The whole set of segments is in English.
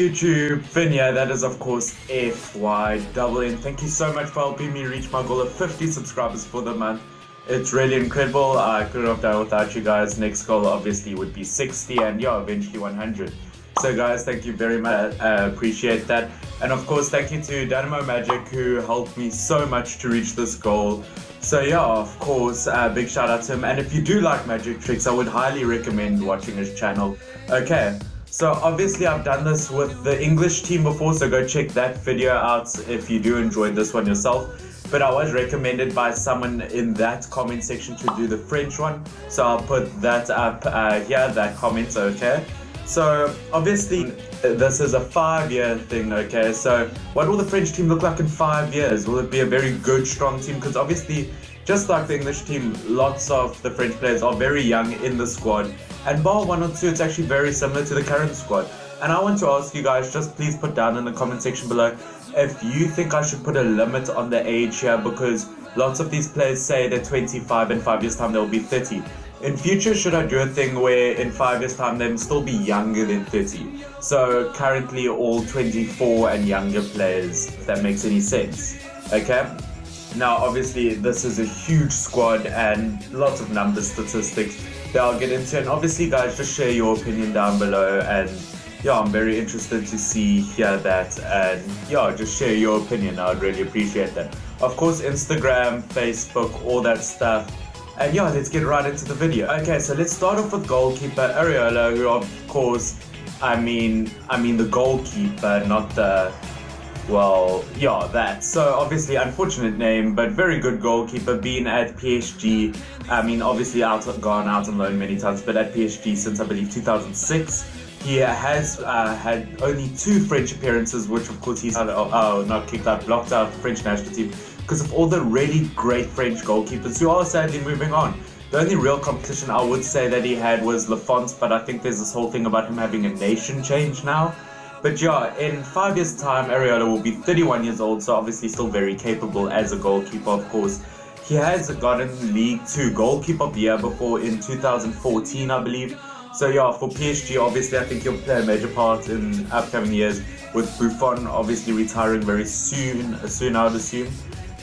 YouTube, Finn here, that is of course FYNN. Thank you so much for helping me reach my goal of 50 subscribers for the month. It's really incredible. I couldn't have done it without you guys. Next goal obviously would be 60 and yeah, eventually 100. So guys, thank you very much. Appreciate that. And of course, thank you to Dynamo Magic who helped me so much to reach this goal. So yeah, of course, big shout out to him. And if you do like magic tricks, I would highly recommend watching his channel. Okay. So obviously I've done this with the English team before, so go check that video out if you do enjoy this one yourself. But I was recommended by someone in that comment section to do the French one, so I'll put that up here, that comment, okay? So obviously this is a 5-year thing, okay? So what will the French team look like in 5 years? Will it be a very good, strong team? Because obviously, just like the English team, lots of the French players are very young in the squad. And bar 1 or 2, it's actually very similar to the current squad. And I want to ask you guys, just please put down in the comment section below if you think I should put a limit on the age here, because lots of these players say they're 25 in 5 years time they'll be 30. In future, should I do a thing where in 5 years time they'll still be younger than 30? So currently all 24 and younger players, if that makes any sense. Okay? Now obviously this is a huge squad and lots of numbers, statistics that I'll get into, and obviously guys, just share your opinion down below, and yeah, I'm very interested to hear that, and yeah, just share your opinion. I'd really appreciate that. Of course, Instagram, Facebook, all that stuff. And yeah, let's get right into the video. Okay, so let's start off with goalkeeper Areola, who of course, I mean the goalkeeper, not the, well, yeah, that. So obviously unfortunate name, but very good goalkeeper, been at PSG. I mean, obviously gone out on loan many times, but at PSG since I believe 2006. He has had only 2 French appearances, which of course he's not kicked out, blocked out the French national team because of all the really great French goalkeepers who are sadly moving on. The only real competition I would say that he had was Lafont, but I think there's this whole thing about him having a nation change now. But yeah, in 5 years' time, Areola will be 31 years old, so obviously still very capable as a goalkeeper, of course. He has gotten League 2 Goalkeeper of the Year before in 2014, I believe. So yeah, for PSG, obviously I think he'll play a major part in upcoming years, with Buffon obviously retiring very soon I would assume.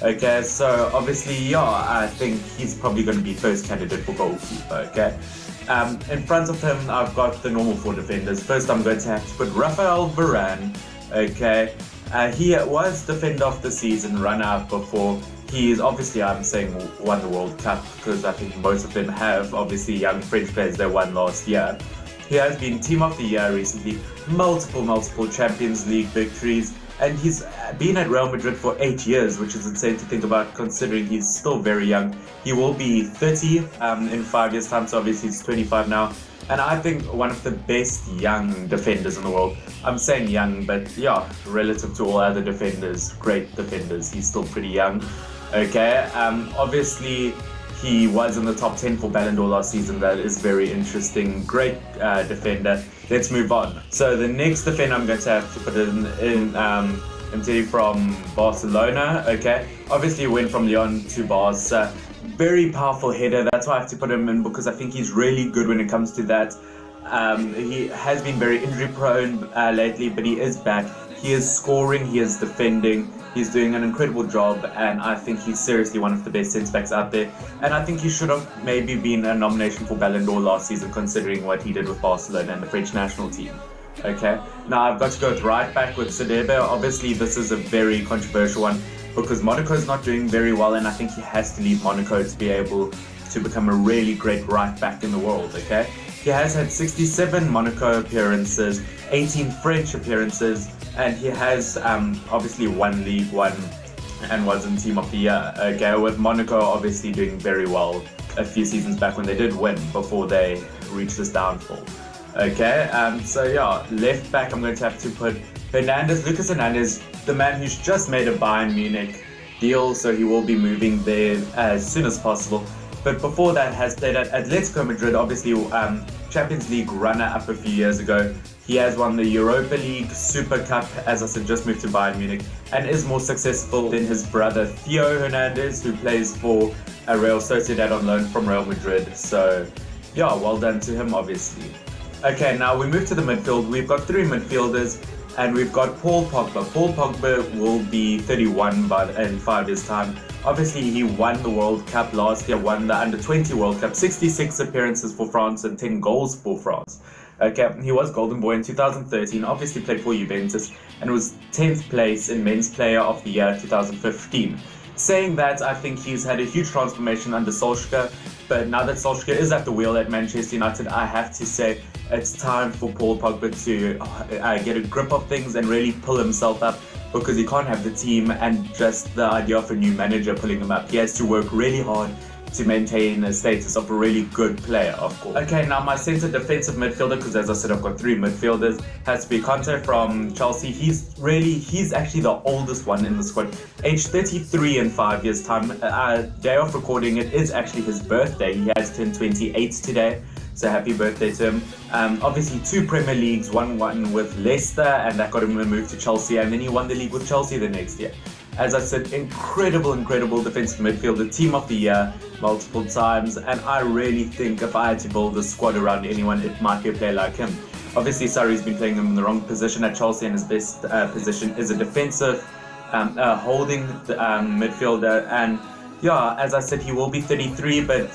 Okay, so obviously, yeah, I think he's probably going to be first candidate for goalkeeper, okay? In front of him, I've got the normal 4 defenders. First, I'm going to have to put Raphael Varane, okay? He was defender of the season, runner-up before. He is obviously, I'm saying, won the World Cup, because I think most of them have, obviously, young French players that won last year. He has been Team of the Year recently, multiple Champions League victories, and he's been at Real Madrid for 8 years, which is insane to think about considering he's still very young. He will be 30 in 5 years' time, so obviously he's 25 now. And I think one of the best young defenders in the world. I'm saying young, but yeah, relative to all other defenders, great defenders, he's still pretty young. Okay, obviously he was in the top 10 for Ballon d'Or last season. That is very interesting. Great defender. Let's move on. So the next defender I'm going to have to put in from Barcelona. Okay, obviously he went from Lyon to Barca. Very powerful header. That's why I have to put him in, because I think he's really good when it comes to that. He has been very injury prone lately, but he is back. He is scoring, he is defending, he's doing an incredible job, and I think he's seriously one of the best centre-backs out there. And I think he should have maybe been a nomination for Ballon d'Or last season, considering what he did with Barcelona and the French national team. Okay, now I've got to go with right back with Sidibe. Obviously this is a very controversial one, because Monaco is not doing very well, and I think he has to leave Monaco to be able to become a really great right back in the world, okay? He has had 67 Monaco appearances, 18 French appearances, and he has obviously won League 1 and was in Team of the Year, okay? With Monaco obviously doing very well a few seasons back when they did win before they reached this downfall, okay? So yeah, left back I'm going to have to put Lucas Hernandez, the man who's just made a Bayern Munich deal, so he will be moving there as soon as possible. But before that has played at Atletico Madrid, obviously Champions League runner-up a few years ago. He has won the Europa League, Super Cup, as I said, just moved to Bayern Munich, and is more successful than his brother Theo Hernandez, who plays for Real Sociedad on loan from Real Madrid. So yeah, well done to him, obviously. Okay, now we move to the midfield. We've got 3 midfielders. And we've got Paul Pogba. Paul Pogba will be 31 in 5 years' time. Obviously, he won the World Cup last year, won the Under-20 World Cup, 66 appearances for France and 10 goals for France. Okay, he was Golden Boy in 2013, obviously played for Juventus, and was 10th place in Men's Player of the Year 2015. Saying that, I think he's had a huge transformation under Solskjaer, but now that Solskjaer is at the wheel at Manchester United, I have to say it's time for Paul Pogba to get a grip of things and really pull himself up, because he can't have the team and just the idea of a new manager pulling him up. He has to work really hard to maintain a status of a really good player, of course. Okay, now my centre defensive midfielder, because as I said, I've got 3 midfielders, has to be Conte from Chelsea. He's actually the oldest one in the squad, age 33 in 5 years' time. Day of recording, it is actually his birthday. He has turned 28 today. So happy birthday to him. Obviously 2 Premier Leagues, one with Leicester, and that got him a move to Chelsea, and then he won the league with Chelsea the next year. As I said, incredible defensive midfielder, team of the year multiple times, and I really think if I had to build a squad around anyone, it might be a player like him. Obviously, Sarri's been playing him in the wrong position at Chelsea, and his best position is a defensive holding midfielder. And yeah, as I said, he will be 33, but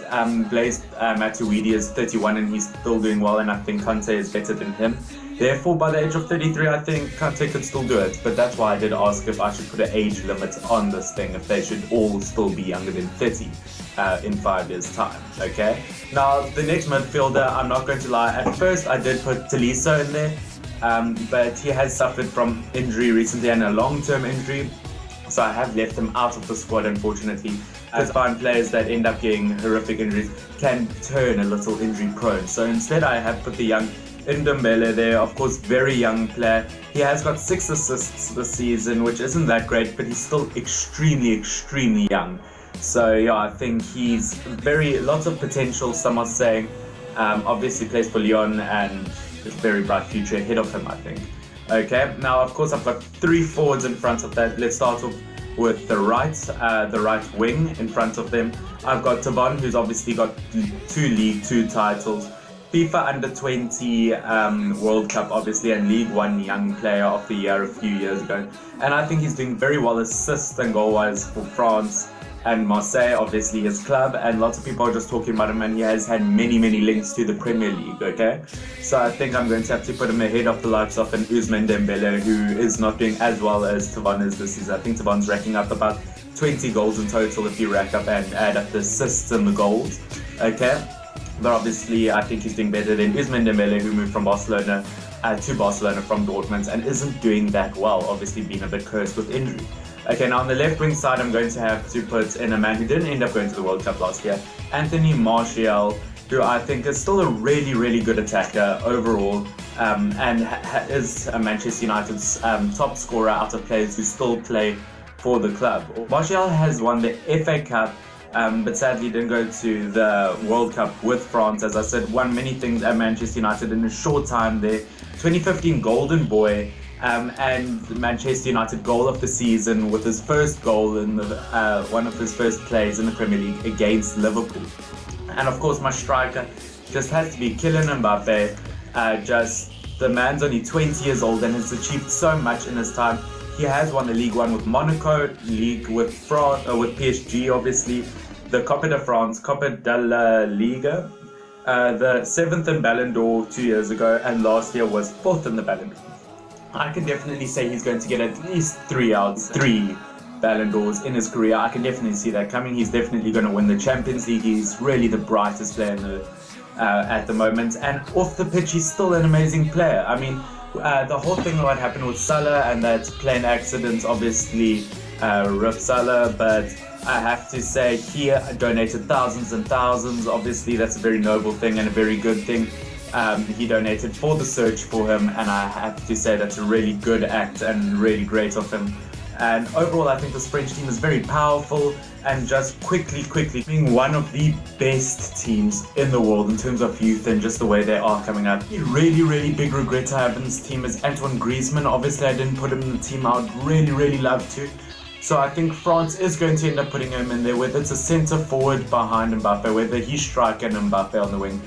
Blaise Matuidi is 31, and he's still doing well, and I think Conte is better than him. Therefore, by the age of 33, I think Conte could still do it. But that's why I did ask if I should put an age limit on this thing, if they should all still be younger than 30 in 5 years' time, okay? Now, the next midfielder, I'm not going to lie, at first I did put Tolisso in there, but he has suffered from injury recently, and a long-term injury. So I have left him out of the squad, unfortunately. I find players that end up getting horrific injuries can turn a little injury prone. So instead I have put the young Ndombele there, of course, very young player. He has got 6 assists this season, which isn't that great, but he's still extremely young. So yeah, I think he's lots of potential, some are saying. Obviously plays for Lyon, and there's a very bright future ahead of him, I think. Okay, now of course I've got 3 forwards in front of that. Let's start off with the right wing in front of them. I've got Thauvin, who's obviously got 2 League 2 titles, FIFA Under-20 World Cup, obviously, and League 1 Young Player of the Year a few years ago. And I think he's doing very well assist and goal-wise for France and Marseille, obviously his club, and lots of people are just talking about him, and he has had many links to the Premier League, okay? So I think I'm going to have to put him ahead of the likes of an Ousmane Dembele, who is not doing as well as Thauvin is this season. I think Thauvin racking up about 20 goals in total if you rack up and add up the assists and the goals, okay? But obviously, I think he's doing better than Ousmane Dembele, who moved from Barcelona to Barcelona from Dortmund and isn't doing that well, obviously being a bit cursed with injury. Okay, now on the left wing side, I'm going to have to put in a man who didn't end up going to the World Cup last year, Anthony Martial, who I think is still a really good attacker overall, and is Manchester United's top scorer out of players who still play for the club. Martial has won the FA Cup, but sadly didn't go to the World Cup with France. As I said, won many things at Manchester United in a short time there. 2015 Golden Boy, and Manchester United goal of the season with his first goal in one of his first plays in the Premier League against Liverpool. And of course, my striker just has to be Kylian Mbappe. The man's only 20 years old and has achieved so much in his time. He has won the League 1 with Monaco, League with France, with PSG, obviously, the Copa de France, Copa de la Liga, the 7th in Ballon d'Or 2 years ago, and last year was 4th in the Ballon d'Or. I can definitely say he's going to get at least 3 Ballon d'Ors in his career. I can definitely see that coming. He's definitely going to win the Champions League. He's really the brightest player at the moment. And off the pitch, he's still an amazing player. I mean, the whole thing what happened with Salah and that plane accident obviously ripped Salah, but I have to say he donated thousands and thousands. Obviously, that's a very noble thing and a very good thing. He donated for the search for him, and I have to say that's a really good act and really great of him. And overall, I think this French team is very powerful and just quickly being one of the best teams in the world in terms of youth and just the way they are coming up. The really big regret I have in this team is Antoine Griezmann. Obviously, I didn't put him in the team. I would really love to. So I think France is going to end up putting him in there, whether it's a centre forward behind Mbappe, whether he's striker and Mbappe on the wing,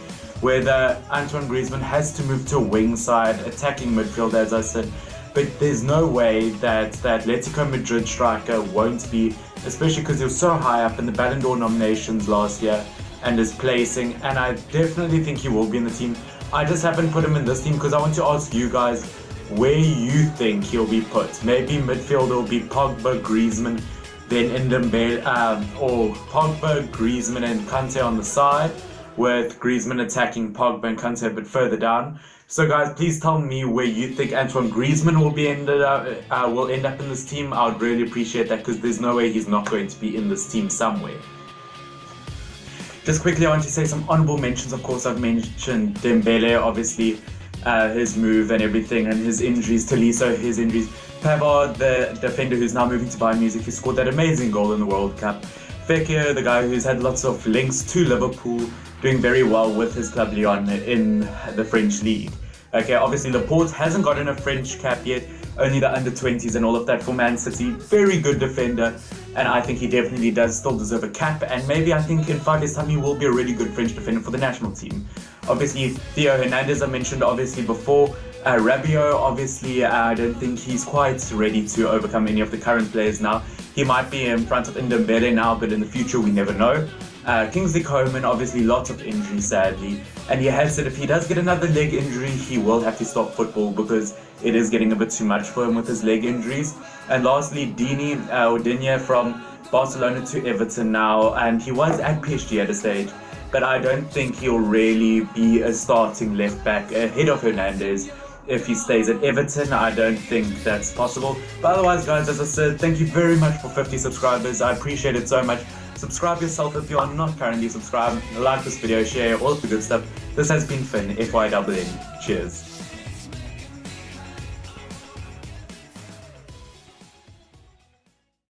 whether Antoine Griezmann has to move to a wing side, attacking midfield, as I said. but there's no way that the Atletico Madrid striker won't be, especially because he was so high up in the Ballon d'Or nominations last year and is placing, and I definitely think he will be in the team. I just haven't put him in this team because I want to ask you guys where you think he'll be put. Maybe midfield will be Pogba, Griezmann, then Ndombele, or Pogba, Griezmann and Kante on the side, with Griezmann attacking Pogba and Kante a bit further down. So guys, please tell me where you think Antoine Griezmann will end up in this team. I would really appreciate that because there's no way he's not going to be in this team somewhere. Just quickly, I want to say some honorable mentions. Of course, I've mentioned Dembele, obviously, his move and everything, and his injuries. Tolisso, his injuries. Pavard, the defender who's now moving to Bayern Munich, who scored that amazing goal in the World Cup. Fekir, the guy who's had lots of links to Liverpool, doing very well with his club Lyon in the French league. Okay, obviously Laporte hasn't gotten a French cap yet, only the under-20s and all of that for Man City. Very good defender, and I think he definitely does still deserve a cap, and maybe I think in 5 years' time he will be a really good French defender for the national team. Obviously, Theo Hernandez I mentioned obviously before. Rabiot, obviously, I don't think he's quite ready to overcome any of the current players now. He might be in front of Ndombele now, but in the future we never know. Kingsley Coman, obviously lots of injuries sadly, and he has said if he does get another leg injury, he will have to stop football because it is getting a bit too much for him with his leg injuries. And lastly, Digne from Barcelona to Everton now, and he was at PSG at a stage, but I don't think he'll really be a starting left back ahead of Hernandez. If he stays at Everton, I don't think that's possible. But otherwise, guys, as I said, thank you very much for 50 subscribers. I appreciate it so much. Subscribe yourself if you are not currently subscribed. Like this video, share, all of the good stuff. This has been Finn, FYNN. Cheers.